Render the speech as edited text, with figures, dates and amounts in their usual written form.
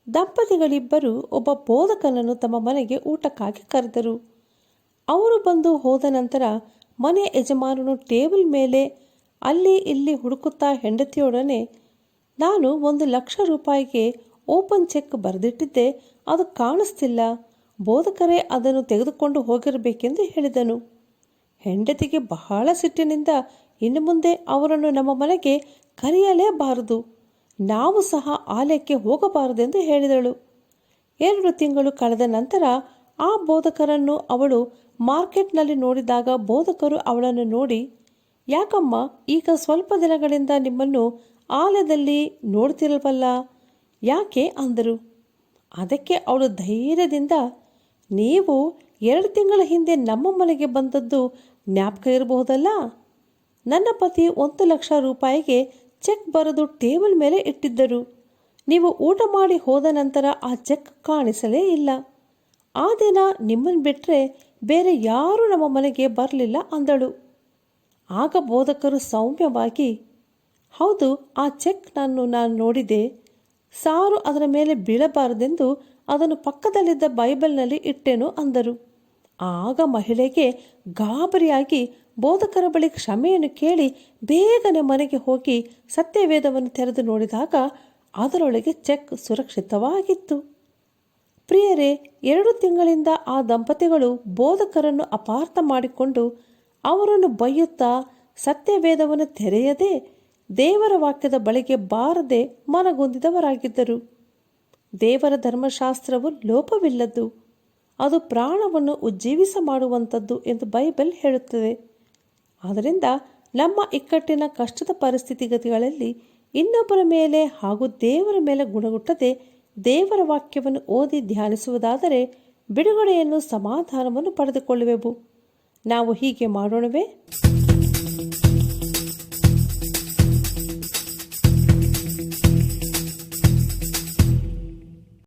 ದಂಪತಿಗಳಿಬ್ಬರು ಒಬ್ಬ ಬೋಧಕನನ್ನು ತಮ್ಮ ಮನೆಗೆ ಊಟಕ್ಕಾಗಿ ಕರೆದರು. ಅವರು ಬಂದು ಹೋದ ನಂತರ ಮನೆ ಯಜಮಾನನು ಟೇಬಲ್ ಮೇಲೆ ಅಲ್ಲಿ ಇಲ್ಲಿ ಹುಡುಕುತ್ತಾ ಹೆಂಡತಿಯೊಡನೆ, ನಾನು 1,00,000 ರೂಪಾಯಿಗೆ ಓಪನ್ ಚೆಕ್ ಬರೆದಿಟ್ಟಿದ್ದೆ, ಅದು ಕಾಣಿಸ್ತಿಲ್ಲ, ಬೋಧಕರೇ ಅದನ್ನು ತೆಗೆದುಕೊಂಡು ಹೋಗಿರಬೇಕೆಂದು ಹೇಳಿದನು. ಹೆಂಡತಿಗೆ ಬಹಳ ಸಿಟ್ಟಿನಿಂದ, ಇನ್ನು ಮುಂದೆ ಅವರನ್ನು ನಮ್ಮ ಮನೆಗೆ ಕರೆಯಲೇಬಾರದು, ನಾವು ಸಹ ಆಲಯಕ್ಕೆ ಹೋಗಬಾರದೆಂದು ಹೇಳಿದಳು. 2 ತಿಂಗಳು ಕಳೆದ ನಂತರ ಆ ಬೋಧಕರನ್ನು ಅವಳು ಮಾರ್ಕೆಟ್ನಲ್ಲಿ ನೋಡಿದಾಗ ಬೋಧಕರು ಅವಳನ್ನು ನೋಡಿ, ಯಾಕಮ್ಮ ಈಗ ಸ್ವಲ್ಪ ದಿನಗಳಿಂದ ನಿಮ್ಮನ್ನು ಆಲಯದಲ್ಲಿ ನೋಡ್ತಿರಲ್ವಲ್ಲ, ಯಾಕೆ ಅಂದರು. ಅದಕ್ಕೆ ಅವಳು ಧೈರ್ಯದಿಂದ, ನೀವು 2 ತಿಂಗಳ ಹಿಂದೆ ನಮ್ಮ ಮನೆಗೆ ಬಂದದ್ದು ಜ್ಞಾಪಕ ಇರಬಹುದಲ್ಲ, ನನ್ನ ಪತಿ 1,00,000 ರೂಪಾಯಿಗೆ ಚೆಕ್ ಬರೆದು ಟೇಬಲ್ ಮೇಲೆ ಇಟ್ಟಿದ್ದರು. ನೀವು ಊಟ ಮಾಡಿ ಹೋದ ನಂತರ ಆ ಚೆಕ್ ಕಾಣಿಸಲೇ ಇಲ್ಲ. ಆ ದಿನ ನಿಮ್ಮನ್ನು ಬಿಟ್ಟರೆ ಬೇರೆ ಯಾರೂ ನಮ್ಮ ಮನೆಗೆ ಬರಲಿಲ್ಲ ಅಂದಳು. ಆಗ ಬೋಧಕರು ಸೌಮ್ಯವಾಗಿ, ಹೌದು, ಆ ಚೆಕ್ ನಾನು ನೋಡಿದೆ, ಸಾರು ಅದರ ಮೇಲೆ ಬೀಳಬಾರದೆಂದು ಅದನ್ನು ಪಕ್ಕದಲ್ಲಿದ್ದ ಬೈಬಲ್ನಲ್ಲಿ ಇಟ್ಟೆನು ಅಂದರು. ಆಗ ಮಹಿಳೆಗೆ ಗಾಬರಿಯಾಗಿ ಬೋಧಕರ ಬಳಿ ಕ್ಷಮೆಯನ್ನು ಕೇಳಿ ಬೇಗನೆ ಮನೆಗೆ ಹೋಗಿ ಸತ್ಯವೇದವನ್ನು ತೆರೆದು ನೋಡಿದಾಗ ಅದರೊಳಗೆ ಚೆಕ್ ಸುರಕ್ಷಿತವಾಗಿತ್ತು. ಪ್ರಿಯರೇ, 2 ತಿಂಗಳಿಂದ ಆ ದಂಪತಿಗಳು ಬೋಧಕರನ್ನು ಅಪಾರ್ಥ ಮಾಡಿಕೊಂಡು ಅವರನ್ನು ಬೈಯುತ್ತಾ ಸತ್ಯವೇದವನ್ನು ತೆರೆಯದೆ ದೇವರ ವಾಕ್ಯದ ಬಳಿಗೆ ಬಾರದೆ ಮನಗುಂದಿದವರಾಗಿದ್ದರು. ದೇವರ ಧರ್ಮಶಾಸ್ತ್ರವು ಲೋಪವಿಲ್ಲದ್ದು, ಅದು ಪ್ರಾಣವನ್ನು ಉಜ್ಜೀವಿಸ ಮಾಡುವಂಥದ್ದು ಎಂದು ಬೈಬಲ್ ಹೇಳುತ್ತದೆ. ಆದ್ದರಿಂದ ನಮ್ಮ ಇಕ್ಕಟ್ಟಿನ ಕಷ್ಟದ ಪರಿಸ್ಥಿತಿಗತಿಗಳಲ್ಲಿ ಇನ್ನೊಬ್ಬರ ಮೇಲೆ ಹಾಗೂ ದೇವರ ಮೇಲೆ ಗುಣಗುಟ್ಟದೆ ದೇವರ ವಾಕ್ಯವನ್ನು ಓದಿ ಧ್ಯಾನಿಸುವುದಾದರೆ ಬಿಡುಗಡೆಯನ್ನು ಸಮಾಧಾನವನ್ನು ಪಡೆದುಕೊಳ್ಳುವೆವು. ನಾವು ಹೀಗೆ ಮಾಡೋಣವೇ?